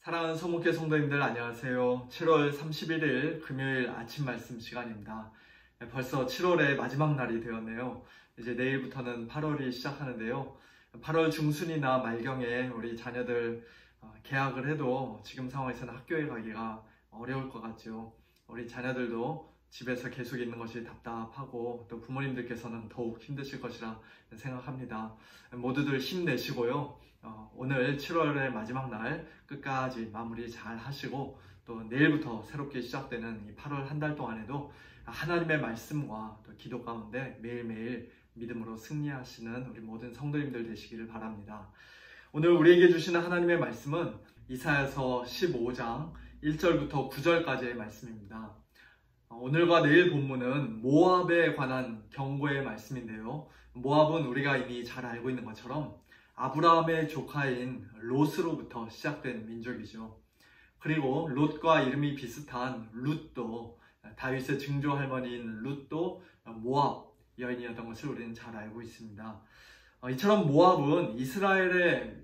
사랑하는 소목회 성도님들 안녕하세요. 7월 31일 금요일 아침 말씀 시간입니다. 벌써 7월의 마지막 날이 되었네요. 이제 내일부터는 8월이 시작하는데요. 8월 중순이나 말경에 우리 자녀들 개학을 해도 지금 상황에서는 학교에 가기가 어려울 것 같죠. 우리 자녀들도 집에서 계속 있는 것이 답답하고 또 부모님들께서는 더욱 힘드실 것이라 생각합니다. 모두들 힘내시고요. 오늘 7월의 마지막 날 끝까지 마무리 잘 하시고 또 내일부터 새롭게 시작되는 이 8월 한 달 동안에도 하나님의 말씀과 또 기도 가운데 매일매일 믿음으로 승리하시는 우리 모든 성도님들 되시기를 바랍니다. 오늘 우리에게 주시는 하나님의 말씀은 이사야서 15장 1절부터 9절까지의 말씀입니다. 오늘과 내일 본문은 모압에 관한 경고의 말씀인데요. 모압은 우리가 이미 잘 알고 있는 것처럼 아브라함의 조카인 롯으로부터 시작된 민족이죠. 그리고 롯과 이름이 비슷한 룻도, 다윗의 증조 할머니인 룻도 모압 여인이었던 것을 우리는 잘 알고 있습니다. 이처럼 모압은 이스라엘의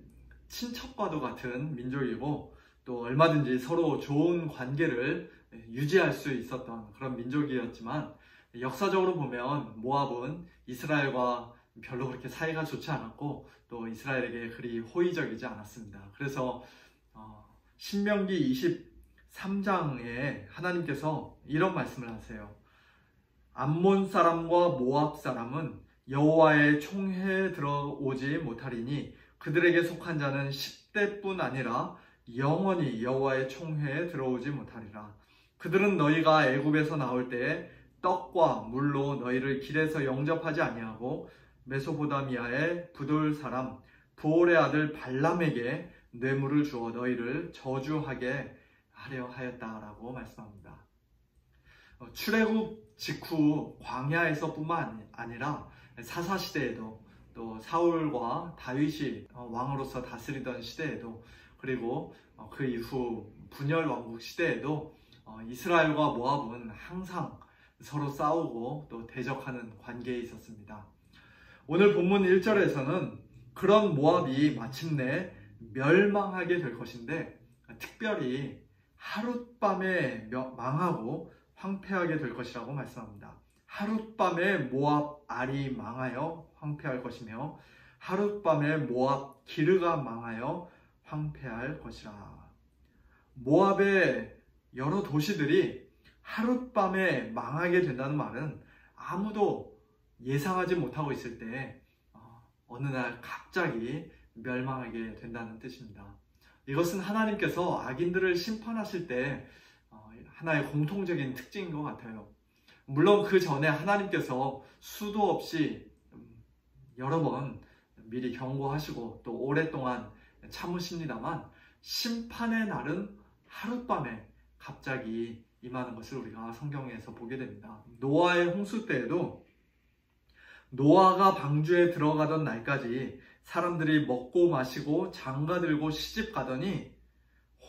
친척과도 같은 민족이고 또 얼마든지 서로 좋은 관계를 유지할 수 있었던 그런 민족이었지만 역사적으로 보면 모압은 이스라엘과 별로 그렇게 사이가 좋지 않았고 또 이스라엘에게 그리 호의적이지 않았습니다. 그래서 신명기 23장에 하나님께서 이런 말씀을 하세요. 암몬 사람과 모압 사람은 여호와의 총회에 들어오지 못하리니 그들에게 속한 자는 10대뿐 아니라 영원히 여호와의 총회에 들어오지 못하리라. 그들은 너희가 애굽에서 나올 때에 떡과 물로 너희를 길에서 영접하지 아니하고 메소포다미아의 부돌 사람 부올의 아들 발람에게 뇌물을 주어 너희를 저주하게 하려 하였다라고 말씀합니다. 출애굽 직후 광야에서뿐만 아니라 사사시대에도 또 사울과 다윗이 왕으로서 다스리던 시대에도 그리고 그 이후 분열 왕국 시대에도 이스라엘과 모압은 항상 서로 싸우고 또 대적하는 관계에 있었습니다. 오늘 본문 1절에서는 그런 모압이 마침내 멸망하게 될 것인데 특별히 하룻밤에 망하고 황폐하게 될 것이라고 말씀합니다. 하룻밤에 모압 알이 망하여 황폐할 것이며 하룻밤에 모압 기르가 망하여 황폐할 것이라. 모압의 여러 도시들이 하룻밤에 망하게 된다는 말은 아무도 예상하지 못하고 있을 때 어느 날 갑자기 멸망하게 된다는 뜻입니다. 이것은 하나님께서 악인들을 심판하실 때 하나의 공통적인 특징인 것 같아요. 물론 그 전에 하나님께서 수도 없이 여러 번 미리 경고하시고 또 오랫동안 참으십니다만 심판의 날은 하룻밤에 갑자기 임하는 것을 우리가 성경에서 보게 됩니다. 노아의 홍수 때에도 노아가 방주에 들어가던 날까지 사람들이 먹고 마시고 장가들고 시집 가더니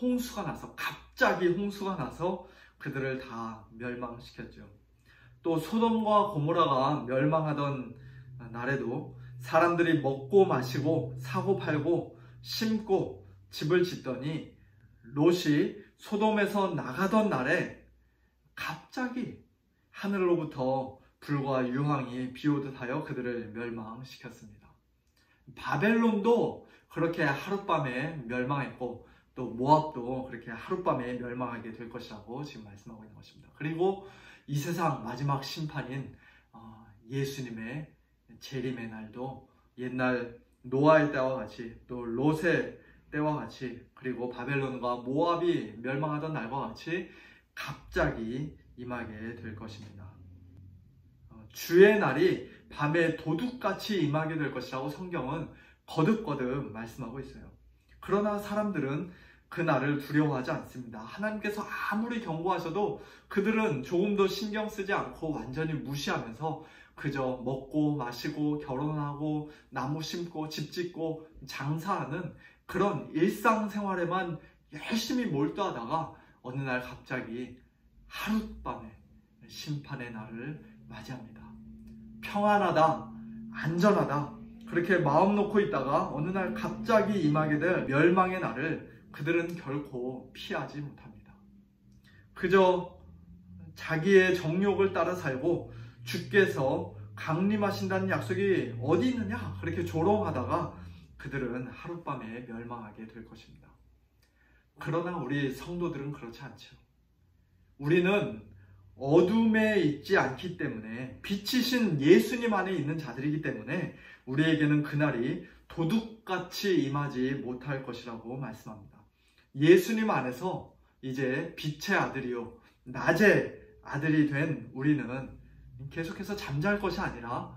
홍수가 나서 갑자기 홍수가 나서 그들을 다 멸망시켰죠. 또 소돔과 고모라가 멸망하던 날에도 사람들이 먹고 마시고 사고 팔고 심고 집을 짓더니 롯이 소돔에서 나가던 날에 갑자기 하늘로부터 불과 유황이 비오듯 하여 그들을 멸망시켰습니다. 바벨론도 그렇게 하룻밤에 멸망했고 또 모압도 그렇게 하룻밤에 멸망하게 될 것이라고 지금 말씀하고 있는 것입니다. 그리고 이 세상 마지막 심판인 예수님의 재림의 날도 옛날 노아의 때와 같이 또 롯의 때와 같이 그리고 바벨론과 모압이 멸망하던 날과 같이 갑자기 임하게 될 것입니다. 주의 날이 밤에 도둑같이 임하게 될 것이라고 성경은 거듭거듭 말씀하고 있어요. 그러나 사람들은 그 날을 두려워하지 않습니다. 하나님께서 아무리 경고하셔도 그들은 조금도 신경 쓰지 않고 완전히 무시하면서 그저 먹고 마시고 결혼하고 나무 심고 집 짓고 장사하는 그런 일상생활에만 열심히 몰두하다가 어느 날 갑자기 하룻밤에 심판의 날을 맞이합니다. 평안하다, 안전하다 그렇게 마음 놓고 있다가 어느 날 갑자기 임하게 될 멸망의 날을 그들은 결코 피하지 못합니다. 그저 자기의 정욕을 따라 살고 주께서 강림하신다는 약속이 어디 있느냐 그렇게 조롱하다가 그들은 하룻밤에 멸망하게 될 것입니다. 그러나 우리 성도들은 그렇지 않죠. 우리는 어둠에 있지 않기 때문에 빛이신 예수님 안에 있는 자들이기 때문에 우리에게는 그날이 도둑같이 임하지 못할 것이라고 말씀합니다. 예수님 안에서 이제 빛의 아들이요 낮의 아들이 된 우리는 계속해서 잠잘 것이 아니라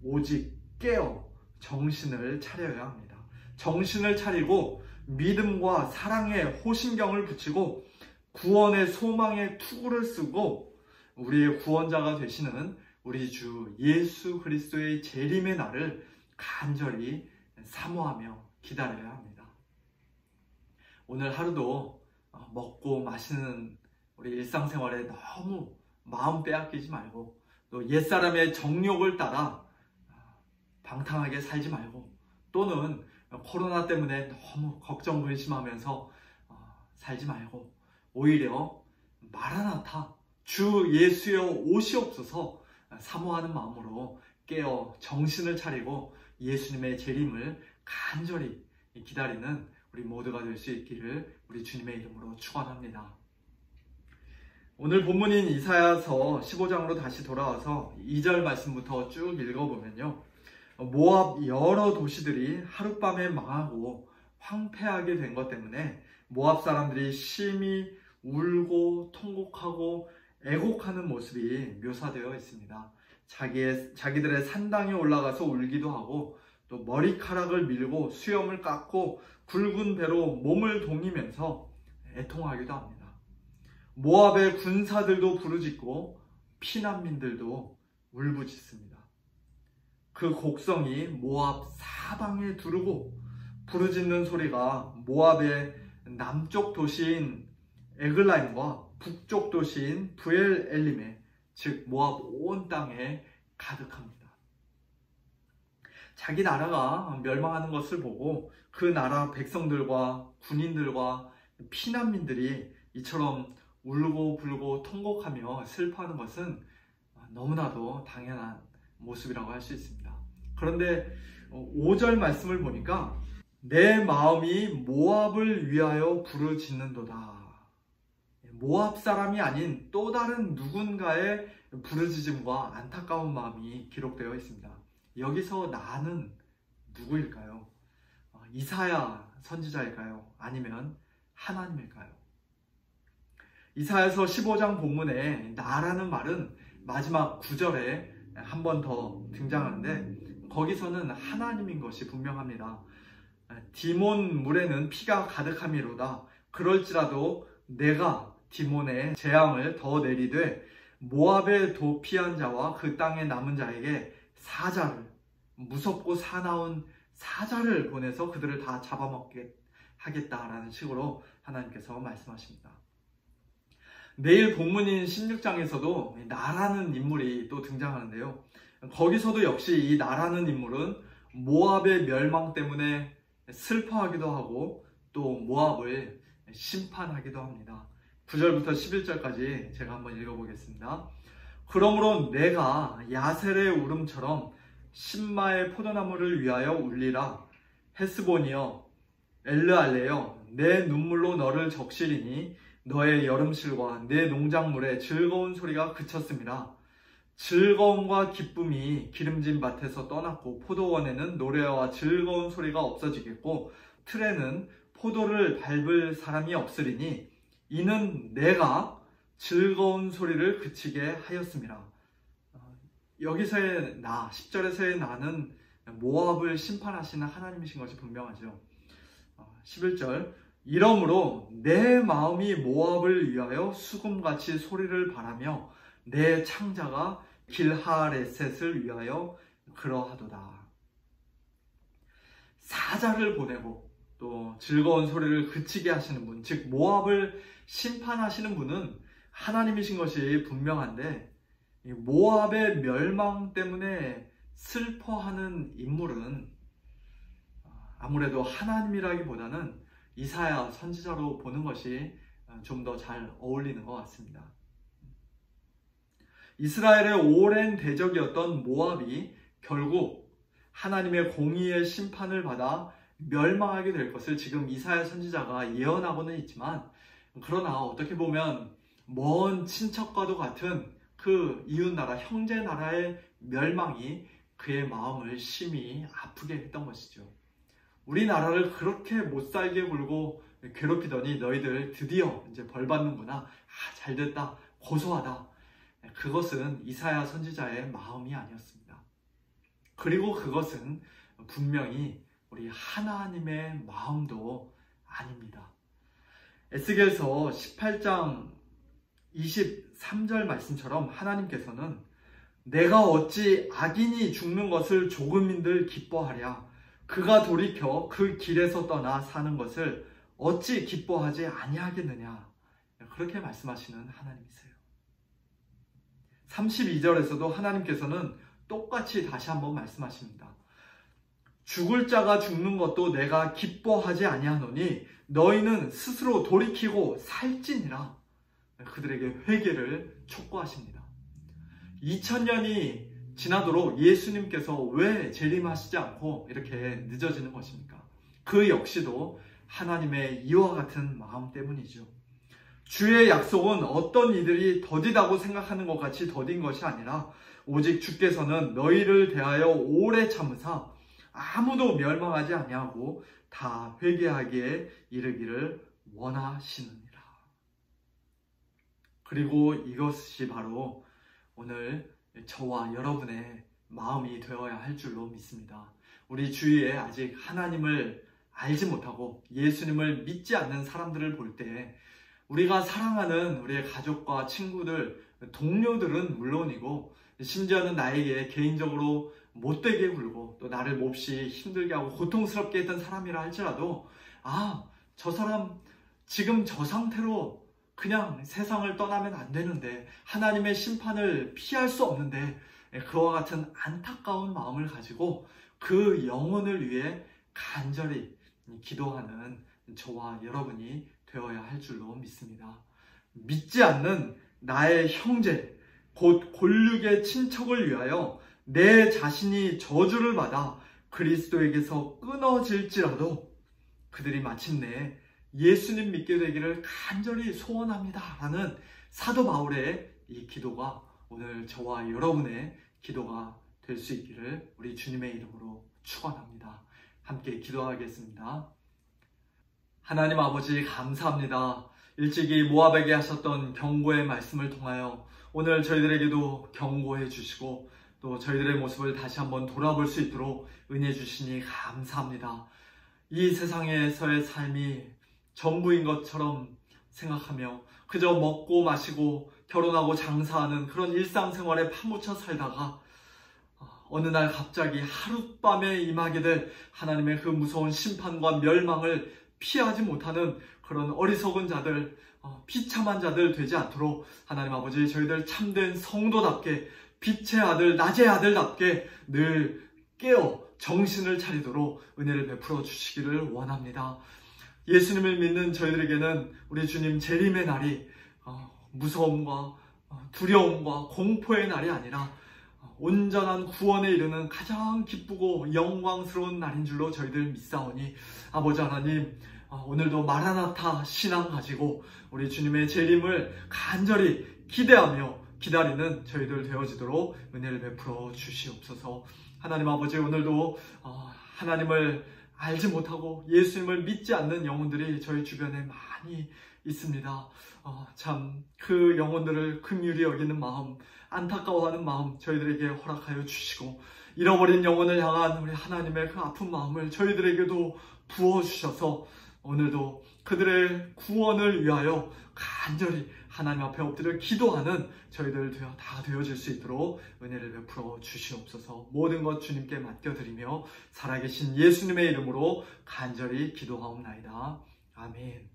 오직 깨어 정신을 차려야 합니다. 정신을 차리고 믿음과 사랑의 호심경을 붙이고 구원의 소망의 투구를 쓰고 우리의 구원자가 되시는 우리 주 예수 그리스도의 재림의 날을 간절히 사모하며 기다려야 합니다. 오늘 하루도 먹고 마시는 우리 일상생활에 너무 마음 빼앗기지 말고 또 옛사람의 정욕을 따라 방탕하게 살지 말고 또는 코로나 때문에 너무 걱정 근심하면서 살지 말고 오히려 마라나타 주 예수여 오시옵소서 사모하는 마음으로 깨어 정신을 차리고 예수님의 재림을 간절히 기다리는 우리 모두가 될 수 있기를 우리 주님의 이름으로 축원합니다. 오늘 본문인 이사야서 15장으로 다시 돌아와서 2절 말씀부터 쭉 읽어보면요. 모압 여러 도시들이 하룻밤에 망하고 황폐하게 된 것 때문에 모압 사람들이 심히 울고 통곡하고 애곡하는 모습이 묘사되어 있습니다. 자기들의 산당에 올라가서 울기도 하고 또 머리카락을 밀고 수염을 깎고 굵은 배로 몸을 동이면서 애통하기도 합니다. 모압의 군사들도 부르짖고 피난민들도 울부짖습니다. 그 곡성이 모압 사방에 두르고 부르짖는 소리가 모압의 남쪽 도시인 에글라임과 북쪽 도시인 브엘엘림에 즉 모압 온 땅에 가득합니다. 자기 나라가 멸망하는 것을 보고 그 나라 백성들과 군인들과 피난민들이 이처럼 울고 불고 통곡하며 슬퍼하는 것은 너무나도 당연한 모습이라고 할 수 있습니다. 그런데 5절 말씀을 보니까 내 마음이 모압을 위하여 부르짖는도다. 모압 사람이 아닌 또 다른 누군가의 부르짖음과 안타까운 마음이 기록되어 있습니다. 여기서 나는 누구일까요? 이사야 선지자일까요? 아니면 하나님일까요? 이사야서 15장 본문에 나라는 말은 마지막 9절에 한 번 더 등장하는데 거기서는 하나님인 것이 분명합니다. 디몬 물에는 피가 가득함이로다. 그럴지라도 내가 디몬의 재앙을 더 내리되 모압의 도피한 자와 그 땅에 남은 자에게 사자를 무섭고 사나운 사자를 보내서 그들을 다 잡아먹게 하겠다라는 식으로 하나님께서 말씀하십니다. 내일 본문인 16장에서도 나라는 인물이 또 등장하는데요. 거기서도 역시 이 나라는 인물은 모압의 멸망 때문에 슬퍼하기도 하고 또 모압을 심판하기도 합니다. 9절부터 11절까지 제가 한번 읽어보겠습니다. 그러므로 내가 야셀의 울음처럼 신마의 포도나무를 위하여 울리라. 헤스본이여 엘르알레여 내 눈물로 너를 적시리니 너의 여름실과 내 농작물의 즐거운 소리가 그쳤습니다. 즐거움과 기쁨이 기름진 밭에서 떠났고 포도원에는 노래와 즐거운 소리가 없어지겠고 틀에는 포도를 밟을 사람이 없으리니 이는 내가 즐거운 소리를 그치게 하였습니다. 여기서의 나, 10절에서의 나는 모압을 심판하시는 하나님이신 것이 분명하죠. 11절 이러므로 내 마음이 모압을 위하여 수금같이 소리를 바라며 내 창자가 길하레셋을 위하여 그러하도다. 사자를 보내고 또 즐거운 소리를 그치게 하시는 분, 즉 모압을 심판하시는 분은 하나님이신 것이 분명한데 모압의 멸망 때문에 슬퍼하는 인물은 아무래도 하나님이라기보다는 이사야 선지자로 보는 것이 좀 더 잘 어울리는 것 같습니다. 이스라엘의 오랜 대적이었던 모압이 결국 하나님의 공의의 심판을 받아 멸망하게 될 것을 지금 이사야 선지자가 예언하고는 있지만, 그러나 어떻게 보면 먼 친척과도 같은 그 이웃나라, 형제나라의 멸망이 그의 마음을 심히 아프게 했던 것이죠. 우리나라를 그렇게 못살게 굴고 괴롭히더니 너희들 드디어 이제 벌 받는구나. 잘됐다. 고소하다. 그것은 이사야 선지자의 마음이 아니었습니다. 그리고 그것은 분명히 우리 하나님의 마음도 아닙니다. 에스겔서 18장 23절 말씀처럼 하나님께서는 내가 어찌 악인이 죽는 것을 조금인들 기뻐하랴. 그가 돌이켜 그 길에서 떠나 사는 것을 어찌 기뻐하지 아니하겠느냐. 그렇게 말씀하시는 하나님이세요. 32절에서도 하나님께서는 똑같이 다시 한번 말씀하십니다. 죽을 자가 죽는 것도 내가 기뻐하지 아니하노니 너희는 스스로 돌이키고 살지니라. 그들에게 회개를 촉구하십니다. 2000년이 지나도록 예수님께서 왜 재림하시지 않고 이렇게 늦어지는 것입니까? 그 역시도 하나님의 이와 같은 마음 때문이죠. 주의 약속은 어떤 이들이 더디다고 생각하는 것 같이 더딘 것이 아니라 오직 주께서는 너희를 대하여 오래 참으사 아무도 멸망하지 아니하고 다 회개하기에 이르기를 원하시느니라. 그리고 이것이 바로 오늘 저와 여러분의 마음이 되어야 할 줄로 믿습니다. 우리 주위에 아직 하나님을 알지 못하고 예수님을 믿지 않는 사람들을 볼 때 우리가 사랑하는 우리의 가족과 친구들, 동료들은 물론이고 심지어는 나에게 개인적으로 못되게 굴고 또 나를 몹시 힘들게 하고 고통스럽게 했던 사람이라 할지라도 저 사람 지금 저 상태로 그냥 세상을 떠나면 안 되는데, 하나님의 심판을 피할 수 없는데, 그와 같은 안타까운 마음을 가지고 그 영혼을 위해 간절히 기도하는 저와 여러분이 되어야 할 줄로 믿습니다. 믿지 않는 나의 형제, 곧 골육의 친척을 위하여 내 자신이 저주를 받아 그리스도에게서 끊어질지라도 그들이 마침내 예수님 믿게 되기를 간절히 소원합니다 라는 사도 바울의 이 기도가 오늘 저와 여러분의 기도가 될 수 있기를 우리 주님의 이름으로 축원합니다. 함께 기도하겠습니다. 하나님 아버지 감사합니다. 일찍이 모압에게 하셨던 경고의 말씀을 통하여 오늘 저희들에게도 경고해 주시고 또 저희들의 모습을 다시 한번 돌아볼 수 있도록 은혜 주시니 감사합니다. 이 세상에서의 삶이 전부인 것처럼 생각하며 그저 먹고 마시고 결혼하고 장사하는 그런 일상생활에 파묻혀 살다가 어느 날 갑자기 하룻밤에 임하게 될 하나님의 그 무서운 심판과 멸망을 피하지 못하는 그런 어리석은 자들, 비참한 자들 되지 않도록 하나님 아버지 저희들 참된 성도답게 빛의 아들, 낮의 아들답게 늘 깨어 정신을 차리도록 은혜를 베풀어 주시기를 원합니다. 예수님을 믿는 저희들에게는 우리 주님 재림의 날이 무서움과 두려움과 공포의 날이 아니라 온전한 구원에 이르는 가장 기쁘고 영광스러운 날인 줄로 저희들 믿사오니 아버지 하나님, 오늘도 마라나타 신앙 가지고 우리 주님의 재림을 간절히 기대하며 기다리는 저희들 되어지도록 은혜를 베풀어 주시옵소서. 하나님 아버지, 오늘도 하나님을 알지 못하고 예수님을 믿지 않는 영혼들이 저희 주변에 많이 있습니다. 참 그 영혼들을 긍휼히 여기는 마음, 안타까워하는 마음 저희들에게 허락하여 주시고 잃어버린 영혼을 향한 우리 하나님의 그 아픈 마음을 저희들에게도 부어주셔서 오늘도 그들의 구원을 위하여 간절히 하나님 앞에 엎드려 기도하는 저희들 다 되어질 수 있도록 은혜를 베풀어 주시옵소서. 모든 것 주님께 맡겨드리며 살아계신 예수님의 이름으로 간절히 기도하옵나이다. 아멘.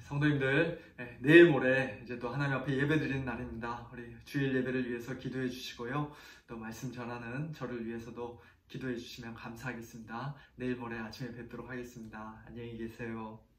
성도님들, 내일 모레 이제 또 하나님 앞에 예배 드리는 날입니다. 우리 주일 예배를 위해서 기도해 주시고요. 또 말씀 전하는 저를 위해서도 기도해 주시면 감사하겠습니다. 내일 모레 아침에 뵙도록 하겠습니다. 안녕히 계세요.